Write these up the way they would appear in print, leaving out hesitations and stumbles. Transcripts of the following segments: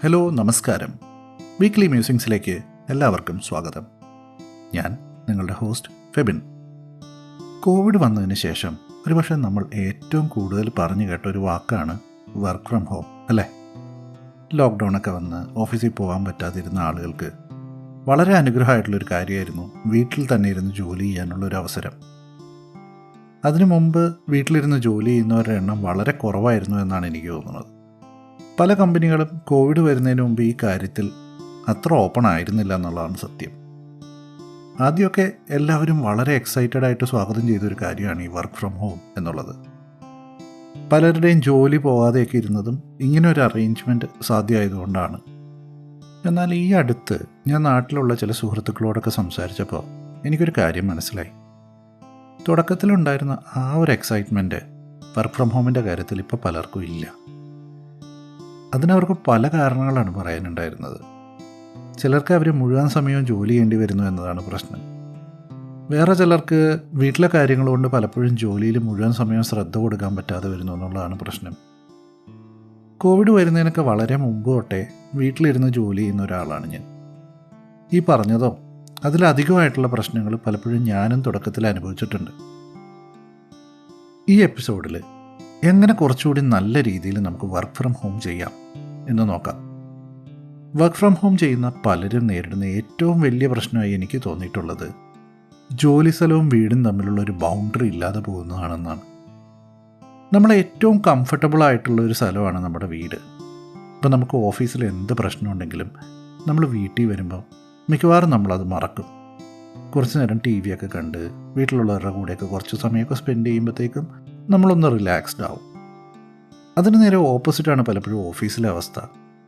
Hello നമസ്കാരം. Weekly മ്യൂസിങ്സിലേക്ക് എല്ലാവർക്കും സ്വാഗതം. ഞാൻ നിങ്ങളുടെ ഹോസ്റ്റ് ഫെബിൻ. കോവിഡ് വന്നതിന് ശേഷം ഒരുപക്ഷെ നമ്മൾ ഏറ്റവും കൂടുതൽ പറഞ്ഞു കേട്ട ഒരു വാക്കാണ് വർക്ക് ഫ്രം ഹോം, അല്ലേ? ലോക്ക്ഡൗണൊക്കെ വന്ന് ഓഫീസിൽ പോകാൻ പറ്റാതിരുന്ന ആളുകൾക്ക് വളരെ അനുഗ്രഹമായിട്ടുള്ളൊരു കാര്യമായിരുന്നു വീട്ടിൽ തന്നെ ഇരുന്ന് ജോലി ചെയ്യാനുള്ളൊരു അവസരം. അതിനു മുമ്പ് വീട്ടിലിരുന്ന് ജോലി ചെയ്യുന്നവരുടെ എണ്ണം വളരെ കുറവായിരുന്നു എന്നാണ് എനിക്ക് തോന്നുന്നത്. പല കമ്പനികളും കോവിഡ് വരുന്നതിന് മുമ്പ് ഈ കാര്യത്തിൽ അത്ര ഓപ്പൺ ആയിരുന്നില്ല എന്നുള്ളതാണ് സത്യം. ആദ്യമൊക്കെ എല്ലാവരും വളരെ എക്സൈറ്റഡ് ആയിട്ട് സ്വാഗതം ചെയ്തൊരു കാര്യമാണ് ഈ വർക്ക് ഫ്രം ഹോം എന്നുള്ളത്. പലരുടെയും ജോലി പോകാതെയൊക്കെ ഇരുന്നതും ഇങ്ങനെ ഒരു അറേഞ്ച്മെൻറ്റ് സാധ്യമായതുകൊണ്ടാണ്. എന്നാൽ ഈ അടുത്ത് ഞാൻ നാട്ടിലുള്ള ചില സുഹൃത്തുക്കളോടൊക്കെ സംസാരിച്ചപ്പോൾ എനിക്കൊരു കാര്യം മനസ്സിലായി. തുടക്കത്തിലുണ്ടായിരുന്ന ആ ഒരു എക്സൈറ്റ്മെൻറ്റ് വർക്ക് ഫ്രം ഹോമിൻ്റെ കാര്യത്തിൽ ഇപ്പോൾ പലർക്കും ഇല്ല. അതിനവർക്ക് പല കാരണങ്ങളാണ് പറയാനുണ്ടായിരുന്നത്. ചിലർക്ക് അവർ മുഴുവൻ സമയവും ജോലി ചെയ്യേണ്ടി വരുന്നു എന്നതാണ് പ്രശ്നം. വേറെ ചിലർക്ക് വീട്ടിലെ കാര്യങ്ങൾ കൊണ്ട് പലപ്പോഴും ജോലിയിൽ മുഴുവൻ സമയം ശ്രദ്ധ കൊടുക്കാൻ പറ്റാതെ വരുന്നു എന്നുള്ളതാണ് പ്രശ്നം. കോവിഡ് വരുന്നതിനൊക്കെ വളരെ മുമ്പ് തൊട്ടേ വീട്ടിലിരുന്ന് ജോലി ചെയ്യുന്ന ഒരാളാണ് ഞാൻ. ഈ പറഞ്ഞതോ അതിലധികമായിട്ടുള്ള പ്രശ്നങ്ങൾ പലപ്പോഴും ഞാനും തുടക്കത്തിൽ അനുഭവിച്ചിട്ടുണ്ട്. ഈ എപ്പിസോഡിൽ എങ്ങനെ കുറച്ചുകൂടി നല്ല രീതിയിൽ നമുക്ക് വർക്ക് ഫ്രം ഹോം ചെയ്യാം എന്ന് നോക്കാം. വർക്ക് ഫ്രം ഹോം ചെയ്യുന്ന പലരും നേരിടുന്ന ഏറ്റവും വലിയ പ്രശ്നമായി എനിക്ക് തോന്നിയിട്ടുള്ളത് ജോലി സ്ഥലവും വീടും തമ്മിലുള്ള ഒരു ബൗണ്ടറി ഇല്ലാതെ പോകുന്നതാണെന്നാണ്. നമ്മളെ ഏറ്റവും കംഫർട്ടബിൾ ആയിട്ടുള്ള ഒരു സ്ഥലമാണ് നമ്മുടെ വീട്. ഇപ്പം നമുക്ക് ഓഫീസിൽ എന്ത് പ്രശ്നമുണ്ടെങ്കിലും നമ്മൾ വീട്ടിൽ വരുമ്പോൾ മിക്കവാറും നമ്മളത് മറക്കും. കുറച്ച് നേരം ടി വി ഒക്കെ കണ്ട് വീട്ടിലുള്ളവരുടെ കൂടെയൊക്കെ കുറച്ച് സമയമൊക്കെ സ്പെൻഡ് ചെയ്യുമ്പോഴത്തേക്കും നമ്മളൊന്ന് റിലാക്സ്ഡ് ആവും. അതിന് നേരെ ഓപ്പോസിറ്റാണ് പലപ്പോഴും ഓഫീസിലെ അവസ്ഥ.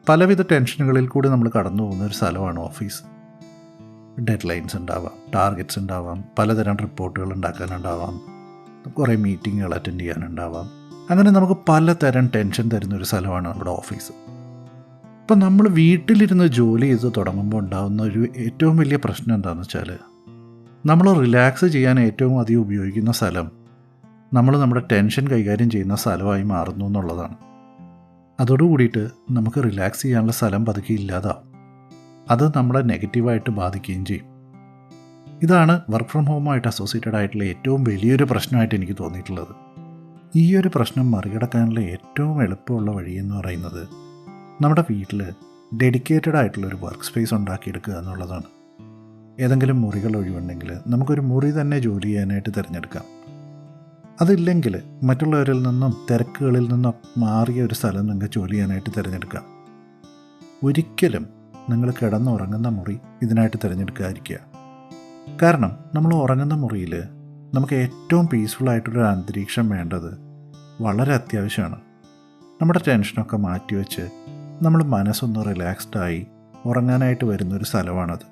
പലവിധ ടെൻഷനുകളിൽ കൂടി നമ്മൾ കടന്നു പോകുന്ന ഒരു സ്ഥലമാണ് ഓഫീസ്. ഡെഡ് ലൈൻസ് ഉണ്ടാവാം, ടാർഗറ്റ്സ് ഉണ്ടാവാം, പലതരം റിപ്പോർട്ടുകൾ ഉണ്ടാക്കാനുണ്ടാവാം, കുറേ മീറ്റിങ്ങുകൾ അറ്റൻഡ് ചെയ്യാനുണ്ടാവാം. അങ്ങനെ നമുക്ക് പലതരം ടെൻഷൻ തരുന്നൊരു സ്ഥലമാണ് നമ്മുടെ ഓഫീസ്. ഇപ്പം നമ്മൾ വീട്ടിലിരുന്ന് ജോലി ചെയ്ത് തുടങ്ങുമ്പോൾ ഉണ്ടാകുന്ന ഒരു ഏറ്റവും വലിയ പ്രശ്നം എന്താണെന്ന് വെച്ചാൽ നമ്മൾ റിലാക്സ് ചെയ്യാൻ ഏറ്റവും അധികം ഉപയോഗിക്കുന്ന സ്ഥലം നമ്മൾ നമ്മുടെ ടെൻഷൻ കൈകാര്യം ചെയ്യുന്ന സ്ഥലമായി മാറുന്നു എന്നുള്ളതാണ്. അതോടുകൂടിയിട്ട് നമുക്ക് റിലാക്സ് ചെയ്യാനുള്ള സ്ഥലം പതുക്കെ ഇല്ലാതാവും. അത് നമ്മളെ നെഗറ്റീവായിട്ട് ബാധിക്കുകയും ചെയ്യും. ഇതാണ് വർക്ക് ഫ്രം ഹോമായിട്ട് അസോസിയേറ്റഡ് ആയിട്ടുള്ള ഏറ്റവും വലിയൊരു പ്രശ്നമായിട്ട് എനിക്ക് തോന്നിയിട്ടുള്ളത്. ഈ ഒരു പ്രശ്നം മറികടക്കാനുള്ള ഏറ്റവും എളുപ്പമുള്ള വഴി എന്ന് പറയുന്നത് നമ്മുടെ വീട്ടിൽ ഡെഡിക്കേറ്റഡ് ആയിട്ടുള്ളൊരു വർക്ക് സ്പേസ് ഉണ്ടാക്കിയെടുക്കുക എന്നുള്ളതാണ്. ഏതെങ്കിലും മുറികൾ ഒഴിവുണ്ടെങ്കിൽ നമുക്കൊരു മുറി തന്നെ ജോലി ചെയ്യാനായിട്ട് തിരഞ്ഞെടുക്കാം. അതില്ലെങ്കിൽ മറ്റുള്ളവരിൽ നിന്നും തിരക്കുകളിൽ നിന്നും മാറിയ ഒരു സ്ഥലം നിങ്ങൾക്ക് ജോലി ചെയ്യാനായിട്ട് തിരഞ്ഞെടുക്കാം. ഒരിക്കലും നിങ്ങൾ കിടന്നുറങ്ങുന്ന മുറി ഇതിനായിട്ട് തിരഞ്ഞെടുക്കാതിരിക്കുക. കാരണം നമ്മൾ ഉറങ്ങുന്ന മുറിയിൽ നമുക്ക് ഏറ്റവും പീസ്ഫുള്ളായിട്ടൊരു അന്തരീക്ഷം വേണ്ടത് വളരെ അത്യാവശ്യമാണ്. നമ്മുടെ ടെൻഷനൊക്കെ മാറ്റിവെച്ച് നമ്മൾ മനസ്സൊന്ന് റിലാക്സ്ഡായി ഉറങ്ങാനായിട്ട് വരുന്നൊരു സ്ഥലമാണത്.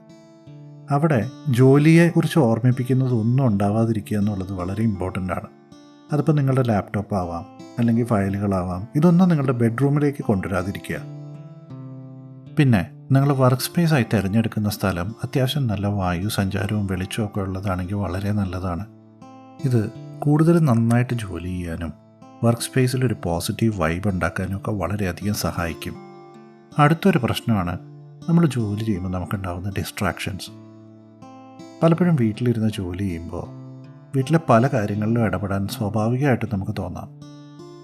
അവിടെ ജോലിയെക്കുറിച്ച് ഓർമ്മിപ്പിക്കുന്നതൊന്നും ഉണ്ടാവാതിരിക്കുക എന്നുള്ളത് വളരെ ഇമ്പോർട്ടൻ്റ് ആണ്. അതിപ്പോൾ നിങ്ങളുടെ ലാപ്ടോപ്പ് ആവാം, അല്ലെങ്കിൽ ഫയലുകളാവാം. ഇതൊന്നും നിങ്ങളുടെ ബെഡ്റൂമിലേക്ക് കൊണ്ടുവരാതിരിക്കുക. പിന്നെ നിങ്ങൾ വർക്ക് സ്പേസ് ആയി തിരഞ്ഞെടുക്കുന്ന സ്ഥലം അത്യാവശ്യം നല്ല വായു സഞ്ചാരവും വെളിച്ചവും ഒക്കെ ഉള്ളതാണെങ്കിൽ വളരെ നല്ലതാണ്. ഇത് കൂടുതൽ നന്നായിട്ട് ജോലി ചെയ്യാനും വർക്ക് സ്പേസിലൊരു പോസിറ്റീവ് വൈബ് ഉണ്ടാക്കാനും ഒക്കെ വളരെയധികം സഹായിക്കും. അടുത്തൊരു പ്രശ്നമാണ് നമ്മൾ ജോലി ചെയ്യുമ്പോൾ നമുക്കുണ്ടാകുന്ന ഡിസ്ട്രാക്ഷൻസ്. പലപ്പോഴും വീട്ടിലിരുന്ന് ജോലി ചെയ്യുമ്പോൾ വീട്ടിലെ പല കാര്യങ്ങളിലും ഇടപെടാൻ സ്വാഭാവികമായിട്ട് നമുക്ക് തോന്നാം.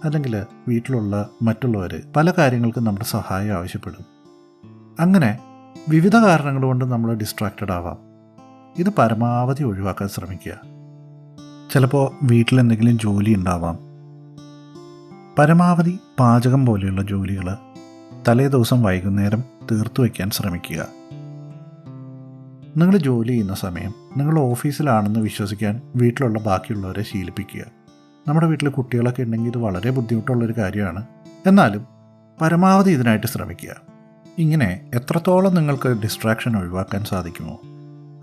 അല്ലെങ്കിൽ വീട്ടിലുള്ള മറ്റുള്ളവർ പല കാര്യങ്ങൾക്കും നമ്മുടെ സഹായം ആവശ്യപ്പെടും. അങ്ങനെ വിവിധ കാരണങ്ങൾ കൊണ്ട് നമ്മൾ ഡിസ്ട്രാക്റ്റഡ് ആവാം. ഇത് പരമാവധി ഒഴിവാക്കാൻ ശ്രമിക്കുക. ചിലപ്പോൾ വീട്ടിലെന്തെങ്കിലും ജോലി ഉണ്ടാവാം. പരമാവധി പാചകം പോലെയുള്ള ജോലികൾ തലേ ദിവസം വൈകുന്നേരം തീർത്തു വയ്ക്കാൻ ശ്രമിക്കുക. നിങ്ങൾ ജോലി ചെയ്യുന്ന സമയം നിങ്ങൾ ഓഫീസിലാണെന്ന് വിശ്വസിക്കാൻ വീട്ടിലുള്ള ബാക്കിയുള്ളവരെ ശീലിപ്പിക്കുക. നമ്മുടെ വീട്ടിൽ കുട്ടികളൊക്കെ ഉണ്ടെങ്കിൽ ഇത് വളരെ ബുദ്ധിമുട്ടുള്ളൊരു കാര്യമാണ്. എന്നാലും പരമാവധി ഇതിനായിട്ട് ശ്രമിക്കുക. ഇങ്ങനെ എത്രത്തോളം നിങ്ങൾക്ക് ഡിസ്ട്രാക്ഷൻ ഒഴിവാക്കാൻ സാധിക്കുമോ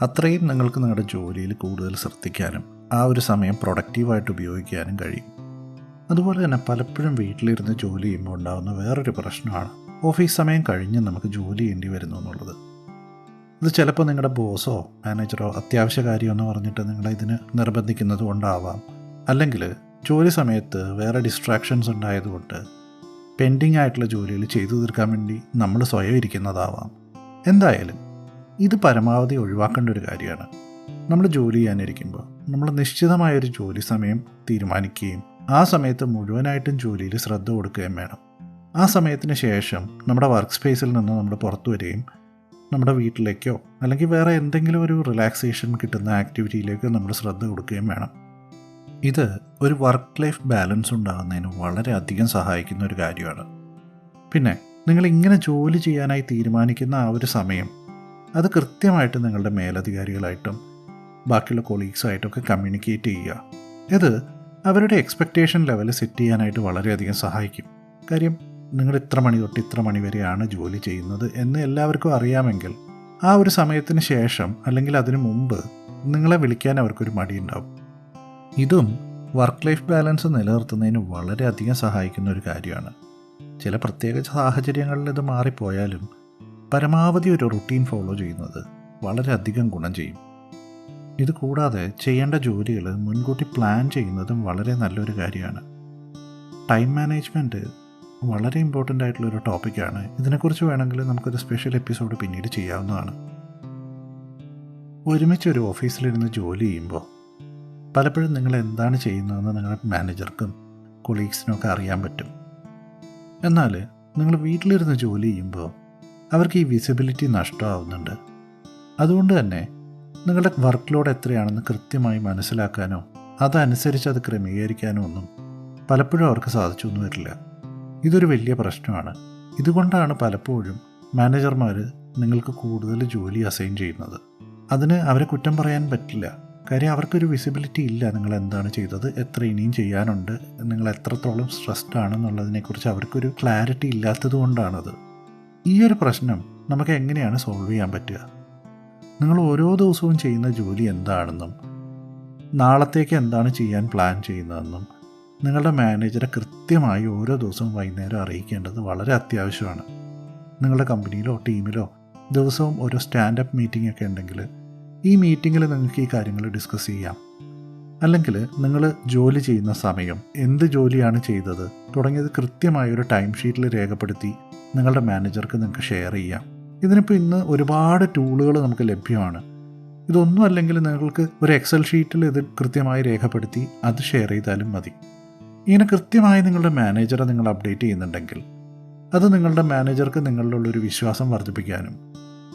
അത്രയും നിങ്ങൾക്ക് നിങ്ങളുടെ ജോലിയിൽ കൂടുതൽ ശ്രദ്ധിക്കാനും ആ ഒരു സമയം പ്രൊഡക്റ്റീവായിട്ട് ഉപയോഗിക്കാനും കഴിയും. അതുപോലെ തന്നെ പലപ്പോഴും വീട്ടിലിരുന്ന് ജോലി ചെയ്യുമ്പോൾ ഉണ്ടാകുന്ന വേറൊരു പ്രശ്നമാണ് ഓഫീസ് സമയം കഴിഞ്ഞ് നമുക്ക് ജോലി ചെയ്യേണ്ടി വരുന്നു എന്നുള്ളത്. ഇത് ചിലപ്പോൾ നിങ്ങളുടെ ബോസോ മാനേജറോ അത്യാവശ്യ കാര്യമെന്ന് പറഞ്ഞിട്ട് നിങ്ങളെ ഇതിന് നിർബന്ധിക്കുന്നത് കൊണ്ടാവാം. അല്ലെങ്കിൽ ജോലി സമയത്ത് വേറെ ഡിസ്ട്രാക്ഷൻസ് ഉണ്ടായതുകൊണ്ട് പെൻഡിങ് ആയിട്ടുള്ള ജോലികൾ ചെയ്തു തീർക്കാൻ വേണ്ടി നമ്മൾ സ്വയം ഇരിക്കുന്നതാവാം. എന്തായാലും ഇത് പരമാവധി ഒഴിവാക്കേണ്ട ഒരു കാര്യമാണ്. നമ്മൾ ജോലി ചെയ്യാനിരിക്കുമ്പോൾ നമ്മൾ നിശ്ചിതമായൊരു ജോലി സമയം തീരുമാനിക്കുകയും ആ സമയത്ത് മുഴുവനായിട്ടും ജോലിയിൽ ശ്രദ്ധ കൊടുക്കുകയും വേണം. ആ സമയത്തിന് ശേഷം നമ്മുടെ വർക്ക് സ്പേസിൽ നിന്ന് നമ്മൾ പുറത്തു വരികയും നമ്മുടെ വീട്ടിലേക്കോ അല്ലെങ്കിൽ വേറെ എന്തെങ്കിലും ഒരു റിലാക്സേഷൻ കിട്ടുന്ന ആക്ടിവിറ്റിയിലേക്കോ നമ്മൾ ശ്രദ്ധ കൊടുക്കുകയും വേണം. ഇത് ഒരു വർക്ക് ലൈഫ് ബാലൻസ് ഉണ്ടാകുന്നതിന് വളരെയധികം സഹായിക്കുന്ന ഒരു കാര്യമാണ്. പിന്നെ നിങ്ങൾ ഇങ്ങനെ ജോലി ചെയ്യാനായി തീരുമാനിക്കുന്ന ആ ഒരു സമയം അത് കൃത്യമായിട്ട് നിങ്ങളുടെ മേലധികാരികളായിട്ടും ബാക്കിയുള്ള കൊളീഗ്സായിട്ടൊക്കെ കമ്മ്യൂണിക്കേറ്റ് ചെയ്യുക. ഇത് അവരുടെ എക്സ്പെക്റ്റേഷൻ ലെവൽ സെറ്റ് ചെയ്യാനായിട്ട് വളരെയധികം സഹായിക്കും. കാര്യം നിങ്ങൾ ഇത്ര മണി തൊട്ട് ഇത്ര മണി വരെയാണ് ജോലി ചെയ്യുന്നത് എന്ന് എല്ലാവർക്കും അറിയാമെങ്കിൽ ആ ഒരു സമയത്തിന് ശേഷം അല്ലെങ്കിൽ അതിനു മുമ്പ് നിങ്ങളെ വിളിക്കാൻ അവർക്കൊരു മടിയുണ്ടാവും. ഇതും വർക്ക് ലൈഫ് ബാലൻസ് നിലനിർത്തുന്നതിന് വളരെയധികം സഹായിക്കുന്ന ഒരു കാര്യമാണ്. ചില പ്രത്യേക സാഹചര്യങ്ങളിൽ ഇത് മാറിപ്പോയാലും പരമാവധി ഒരു റുട്ടീൻ ഫോളോ ചെയ്യുന്നത് വളരെയധികം ഗുണം ചെയ്യും. ഇത് കൂടാതെ ചെയ്യേണ്ട ജോലികൾ മുൻകൂട്ടി പ്ലാൻ ചെയ്യുന്നതും വളരെ നല്ലൊരു കാര്യമാണ്. ടൈം മാനേജ്മെൻറ്റ് വളരെ ഇമ്പോർട്ടൻ്റ് ആയിട്ടുള്ളൊരു ടോപ്പിക്കാണ്. ഇതിനെക്കുറിച്ച് വേണമെങ്കിൽ നമുക്കൊരു സ്പെഷ്യൽ എപ്പിസോഡ് പിന്നീട് ചെയ്യാവുന്നതാണ്. ഒരുമിച്ചൊരു ഓഫീസിലിരുന്ന് ജോലി ചെയ്യുമ്പോൾ പലപ്പോഴും നിങ്ങൾ എന്താണ് ചെയ്യുന്നതെന്ന് നിങ്ങളുടെ മാനേജർക്കും കൊളീഗ്സിനൊക്കെ അറിയാൻ പറ്റും. എന്നാൽ നിങ്ങൾ വീട്ടിലിരുന്ന് ജോലി ചെയ്യുമ്പോൾ അവർക്ക് ഈ വിസിബിലിറ്റി നഷ്ടമാവുന്നുണ്ട്. അതുകൊണ്ട് തന്നെ നിങ്ങളുടെ വർക്ക് ലോഡ് എത്രയാണെന്ന് കൃത്യമായി മനസ്സിലാക്കാനോ അതനുസരിച്ച് അത് ക്രമീകരിക്കാനോ ഒന്നും പലപ്പോഴും അവർക്ക് സാധിച്ചൊന്നും വരില്ല. ഇതൊരു വലിയ പ്രശ്നമാണ്. ഇതുകൊണ്ടാണ് പലപ്പോഴും മാനേജർമാർ നിങ്ങൾക്ക് കൂടുതൽ ജോലി അസൈൻ ചെയ്യുന്നത്. അതിന് അവരെ കുറ്റം പറയാൻ പറ്റില്ല. കാര്യം അവർക്കൊരു വിസിബിലിറ്റി ഇല്ല. നിങ്ങൾ എന്താണ് ചെയ്തത്, എത്ര ഇനിയും ചെയ്യാനുണ്ട്, നിങ്ങൾ എത്രത്തോളം സ്ട്രെസ്ഡ് ആണെന്നുള്ളതിനെക്കുറിച്ച് അവർക്കൊരു ക്ലാരിറ്റി ഇല്ലാത്തത് കൊണ്ടാണത്. ഈ ഒരു പ്രശ്നം നമുക്ക് എങ്ങനെയാണ് സോൾവ് ചെയ്യാൻ പറ്റുക? നിങ്ങൾ ഓരോ ദിവസവും ചെയ്യുന്ന ജോലി എന്താണെന്നും നാളത്തേക്ക് എന്താണ് ചെയ്യാൻ പ്ലാൻ ചെയ്യുന്നതെന്നും നിങ്ങളുടെ മാനേജറെ കൃത്യമായി ഓരോ ദിവസവും വൈകുന്നേരം അറിയിക്കേണ്ടത് വളരെ അത്യാവശ്യമാണ്. നിങ്ങളുടെ കമ്പനിയിലോ ടീമിലോ ദിവസവും ഒരു സ്റ്റാൻഡപ്പ് മീറ്റിംഗ് ഒക്കെ ഉണ്ടെങ്കിൽ ഈ മീറ്റിങ്ങിൽ നിങ്ങൾക്ക് ഈ കാര്യങ്ങൾ ഡിസ്കസ് ചെയ്യാം. അല്ലെങ്കിൽ നിങ്ങൾ ജോലി ചെയ്യുന്ന സമയം, എന്ത് ജോലിയാണ് ചെയ്തത് തുടങ്ങിയത് കൃത്യമായൊരു ടൈം ഷീറ്റിൽ രേഖപ്പെടുത്തി നിങ്ങളുടെ മാനേജർക്ക് നിങ്ങൾക്ക് ഷെയർ ചെയ്യാം. ഇതിനിപ്പോൾ ഇന്ന് ഒരുപാട് ടൂളുകൾ നമുക്ക് ലഭ്യമാണ്. ഇതൊന്നും അല്ലെങ്കിൽ നിങ്ങൾക്ക് ഒരു എക്സൽ ഷീറ്റിൽ ഇത് കൃത്യമായി രേഖപ്പെടുത്തി അത് ഷെയർ ചെയ്താലും മതി. ഇങ്ങനെ കൃത്യമായി നിങ്ങളുടെ മാനേജറെ നിങ്ങൾ അപ്ഡേറ്റ് ചെയ്യുന്നുണ്ടെങ്കിൽ അത് നിങ്ങളുടെ മാനേജർക്ക് നിങ്ങളിലുള്ളൊരു വിശ്വാസം വർദ്ധിപ്പിക്കാനും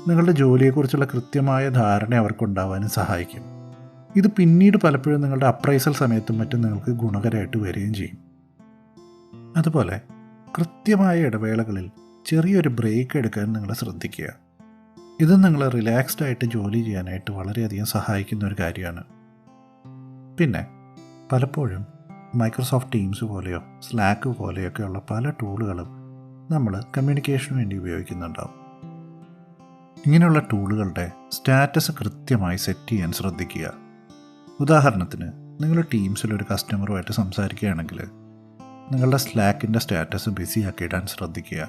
നിങ്ങളുടെ ജോലിയെക്കുറിച്ചുള്ള കൃത്യമായ ധാരണ അവർക്കുണ്ടാവാനും സഹായിക്കും. ഇത് പിന്നീട് പലപ്പോഴും നിങ്ങളുടെ അപ്രൈസൽ സമയത്തും മറ്റും നിങ്ങൾക്ക് ഗുണകരമായിട്ട് വരികയും ചെയ്യും. അതുപോലെ കൃത്യമായ ഇടവേളകളിൽ ചെറിയൊരു ബ്രേക്ക് എടുക്കാൻ നിങ്ങൾ ശ്രദ്ധിക്കുക. ഇത് നിങ്ങൾ റിലാക്സ്ഡ് ആയിട്ട് ജോലി ചെയ്യാനായിട്ട് വളരെയധികം സഹായിക്കുന്ന ഒരു കാര്യമാണ്. പിന്നെ പലപ്പോഴും മൈക്രോസോഫ്റ്റ് ടീംസ് പോലെയോ സ്ലാക്ക് പോലെയൊക്കെയുള്ള പല ടൂളുകളും നമ്മൾ കമ്മ്യൂണിക്കേഷന് വേണ്ടി ഉപയോഗിക്കുന്നുണ്ടാവും. ഇങ്ങനെയുള്ള ടൂളുകളുടെ സ്റ്റാറ്റസ് കൃത്യമായി സെറ്റ് ചെയ്യാൻ ശ്രദ്ധിക്കുക. ഉദാഹരണത്തിന് നിങ്ങൾ ടീംസിലൊരു കസ്റ്റമറുമായിട്ട് സംസാരിക്കുകയാണെങ്കിൽ നിങ്ങളുടെ സ്ലാക്കിൻ്റെ സ്റ്റാറ്റസ് ബിസി ആക്കിയിടാൻ ശ്രദ്ധിക്കുക.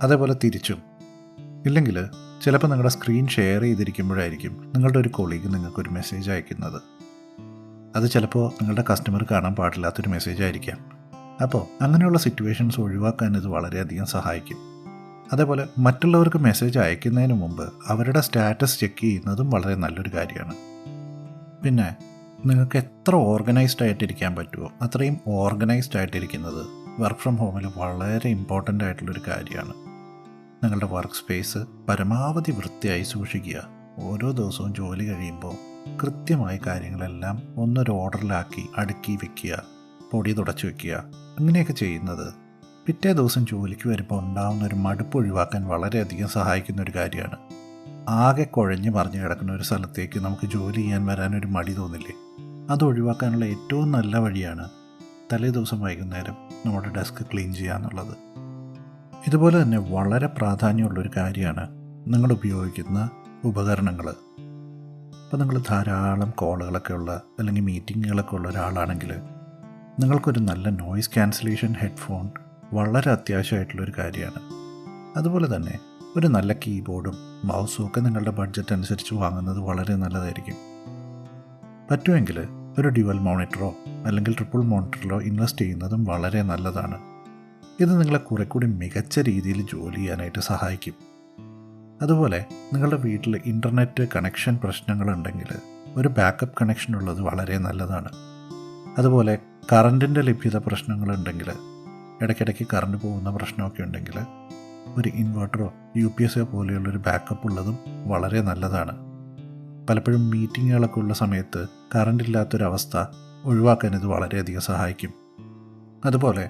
അതേപോലെ തിരിച്ചും. ഇല്ലെങ്കിൽ ചിലപ്പോൾ നിങ്ങളുടെ സ്ക്രീൻ ഷെയർ ചെയ്തിരിക്കുമ്പോഴായിരിക്കും നിങ്ങളുടെ ഒരു കൊളീഗ് നിങ്ങൾക്കൊരു മെസ്സേജ് അയക്കുന്നത്. അത് ചിലപ്പോൾ നിങ്ങളുടെ കസ്റ്റമർ കാണാൻ പാടില്ലാത്തൊരു മെസ്സേജ് ആയിരിക്കാം. അപ്പോൾ അങ്ങനെയുള്ള സിറ്റുവേഷൻസ് ഒഴിവാക്കാൻ ഇത് വളരെയധികം സഹായിക്കും. അതേപോലെ മറ്റുള്ളവർക്ക് മെസ്സേജ് അയക്കുന്നതിന് മുമ്പ് അവരുടെ സ്റ്റാറ്റസ് ചെക്ക് ചെയ്യുന്നതും വളരെ നല്ലൊരു കാര്യമാണ്. പിന്നെ നിങ്ങൾക്ക് എത്ര ഓർഗനൈസ്ഡ് ആയിട്ടിരിക്കാൻ പറ്റുമോ അത്രയും ഓർഗനൈസ്ഡ് ആയിട്ടിരിക്കുന്നത് വർക്ക് ഫ്രം ഹോമിൽ വളരെ ഇമ്പോർട്ടൻ്റ് ആയിട്ടുള്ളൊരു കാര്യമാണ്. നിങ്ങളുടെ വർക്ക് സ്പേസ് പരമാവധി വൃത്തിയായി സൂക്ഷിക്കുക. ഓരോ ദിവസവും ജോലി കഴിയുമ്പോൾ കൃത്യമായി കാര്യങ്ങളെല്ലാം ഒന്നൊരു ഓർഡറിലാക്കി അടുക്കി വയ്ക്കുക, പൊടി തുടച്ച് വയ്ക്കുക. അങ്ങനെയൊക്കെ ചെയ്യുന്നത് പിറ്റേ ദിവസം ജോലിക്ക് വരുമ്പോൾ ഉണ്ടാകുന്ന ഒരു മടുപ്പ് ഒഴിവാക്കാൻ വളരെയധികം സഹായിക്കുന്ന ഒരു കാര്യമാണ്. ആകെ കുഴഞ്ഞ് മറിഞ്ഞ് കിടക്കുന്ന ഒരു സ്ഥലത്തേക്ക് നമുക്ക് ജോലി ചെയ്യാൻ വരാനൊരു മടി തോന്നില്ലേ? അത് ഒഴിവാക്കാനുള്ള ഏറ്റവും നല്ല വഴിയാണ് തലേ ദിവസം വൈകുന്നേരം നമ്മുടെ ഡെസ്ക് ക്ലീൻ ചെയ്യുക എന്നുള്ളത്. ഇതുപോലെ തന്നെ വളരെ പ്രാധാന്യമുള്ളൊരു കാര്യമാണ് നിങ്ങൾ ഉപയോഗിക്കുന്ന ഉപകരണങ്ങൾ. അപ്പോൾ നിങ്ങൾ ധാരാളം കോളുകളൊക്കെ ഉള്ള അല്ലെങ്കിൽ മീറ്റിങ്ങുകളൊക്കെ ഉള്ള ഒരാളാണെങ്കിൽ നിങ്ങൾക്കൊരു നല്ല നോയിസ് ക്യാൻസലേഷൻ ഹെഡ്ഫോൺ വളരെ അത്യാവശ്യമായിട്ടുള്ളൊരു കാര്യമാണ്. അതുപോലെ തന്നെ ഒരു നല്ല കീബോർഡും മൗസും ഒക്കെ നിങ്ങളുടെ ബഡ്ജറ്റ് അനുസരിച്ച് വാങ്ങുന്നത് വളരെ നല്ലതായിരിക്കും. പറ്റുമെങ്കിൽ ഒരു ഡ്യുവൽ മോണിറ്ററോ അല്ലെങ്കിൽ ട്രിപ്പിൾ മോണിറ്ററിലോ ഇൻവെസ്റ്റ് ചെയ്യുന്നതും വളരെ നല്ലതാണ്. ഇത് നിങ്ങളെ കുറെ കൂടി മികച്ച രീതിയിൽ ജോലി ചെയ്യാനായിട്ട് സഹായിക്കും. അതുപോലെ നിങ്ങളുടെ വീട്ടിൽ ഇൻ്റർനെറ്റ് കണക്ഷൻ പ്രശ്നങ്ങളുണ്ടെങ്കിൽ ഒരു ബാക്കപ്പ് കണക്ഷൻ ഉള്ളത് വളരെ നല്ലതാണ്. അതുപോലെ കറണ്ടിൻ്റെ ലഭ്യത പ്രശ്നങ്ങളുണ്ടെങ്കിൽ, ഇടയ്ക്കിടയ്ക്ക് കറണ്ട് പോകുന്ന പ്രശ്നമൊക്കെ ഉണ്ടെങ്കിൽ ഒരു ഇൻവെർട്ടറോ UPS പോലെയുള്ളൊരു ബാക്കപ്പ് ഉള്ളതും വളരെ നല്ലതാണ്. പലപ്പോഴും മീറ്റിങ്ങുകളൊക്കെ ഉള്ള സമയത്ത് കറണ്ട് ഇല്ലാത്തൊരവസ്ഥ ഒഴിവാക്കാൻ ഇത് വളരെയധികം സഹായിക്കും. അതുപോലെ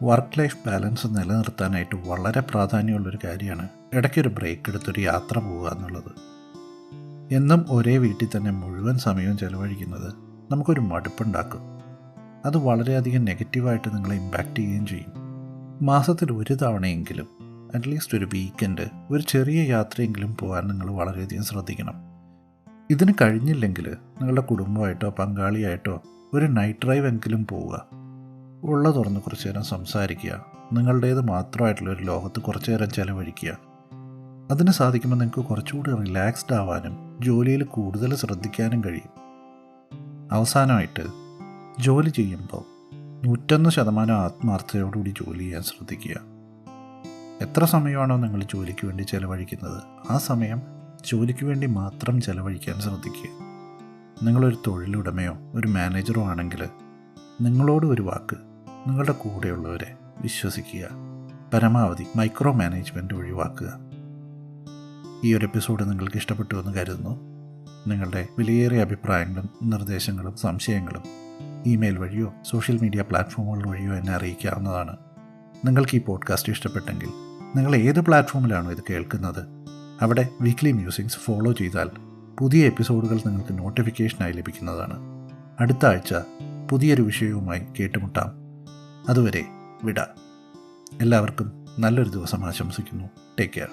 വർക്ക് ലൈഫ് ബാലൻസ് നിലനിർത്താനായിട്ട് വളരെ പ്രാധാന്യമുള്ളൊരു കാര്യമാണ് ഇടയ്ക്കൊരു ബ്രേക്ക് എടുത്തൊരു യാത്ര പോവുക എന്നുള്ളത്. എന്നും ഒരേ വീട്ടിൽ തന്നെ മുഴുവൻ സമയവും ചെലവഴിക്കുന്നത് നമുക്കൊരു മടുപ്പുണ്ടാക്കും. അത് വളരെയധികം നെഗറ്റീവായിട്ട് നിങ്ങളെ ഇമ്പാക്റ്റ് ചെയ്യുകയും ചെയ്യും. മാസത്തിൽ ഒരു തവണയെങ്കിലും അറ്റ്ലീസ്റ്റ് ഒരു വീക്കെൻഡ് ഒരു ചെറിയ യാത്രയെങ്കിലും പോകാൻ നിങ്ങൾ വളരെയധികം ശ്രദ്ധിക്കണം. ഇതിന് കഴിഞ്ഞില്ലെങ്കിൽ നിങ്ങളുടെ കുടുംബമായിട്ടോ പങ്കാളിയായിട്ടോ ഒരു നൈറ്റ് ഡ്രൈവ് എങ്കിലും പോവുക. ഉള്ള തുറന്ന് കുറച്ച് നേരം സംസാരിക്കുക. നിങ്ങളുടേത് മാത്രമായിട്ടുള്ളൊരു ലോകത്ത് കുറച്ച് നേരം ചിലവഴിക്കുക. അതിന് സാധിക്കുമ്പോൾ നിങ്ങൾക്ക് കുറച്ചുകൂടി റിലാക്സ്ഡ് ആവാനും ജോലിയിൽ കൂടുതൽ ശ്രദ്ധിക്കാനും കഴിയും. അവസാനമായിട്ട് ജോലി ചെയ്യുമ്പോൾ 101% ആത്മാർത്ഥതയോടുകൂടി ജോലി ചെയ്യാൻ ശ്രദ്ധിക്കുക. എത്ര സമയമാണോ നിങ്ങൾ ജോലിക്ക് വേണ്ടി ചിലവഴിക്കുന്നത്, ആ സമയം ജോലിക്ക് വേണ്ടി മാത്രം ചിലവഴിക്കാൻ ശ്രദ്ധിക്കുക. നിങ്ങളൊരു തൊഴിലുടമയോ ഒരു മാനേജറോ ആണെങ്കിൽ നിങ്ങളോട് ഒരു വാക്ക്, നിങ്ങളുടെ കൂടെയുള്ളവരെ വിശ്വസിക്കുക. പരമാവധി മൈക്രോ മാനേജ്മെൻറ്റ് ഒഴിവാക്കുക. ഈ ഒരു എപ്പിസോഡ് നിങ്ങൾക്ക് ഇഷ്ടപ്പെട്ടു എന്ന് കരുതുന്നു. നിങ്ങളുടെ വിലയേറിയ അഭിപ്രായങ്ങളും നിർദ്ദേശങ്ങളും സംശയങ്ങളും ഇമെയിൽ വഴിയോ സോഷ്യൽ മീഡിയ പ്ലാറ്റ്ഫോമുകൾ വഴിയോ എന്നെ അറിയിക്കാവുന്നതാണ്. നിങ്ങൾക്ക് ഈ പോഡ്കാസ്റ്റ് ഇഷ്ടപ്പെട്ടെങ്കിൽ നിങ്ങൾ ഏത് പ്ലാറ്റ്ഫോമിലാണോ ഇത് കേൾക്കുന്നത് അവിടെ വീക്ക്ലി മ്യൂസിങ്സ് ഫോളോ ചെയ്താൽ പുതിയ എപ്പിസോഡുകൾ നിങ്ങൾക്ക് നോട്ടിഫിക്കേഷനായി ലഭിക്കുന്നതാണ്. അടുത്ത ആഴ്ച പുതിയൊരു വിഷയവുമായി കേട്ടുമുട്ടാം. അതുവരെ വിട. എല്ലാവർക്കും നല്ലൊരു ദിവസം ആശംസിക്കുന്നു. Take care.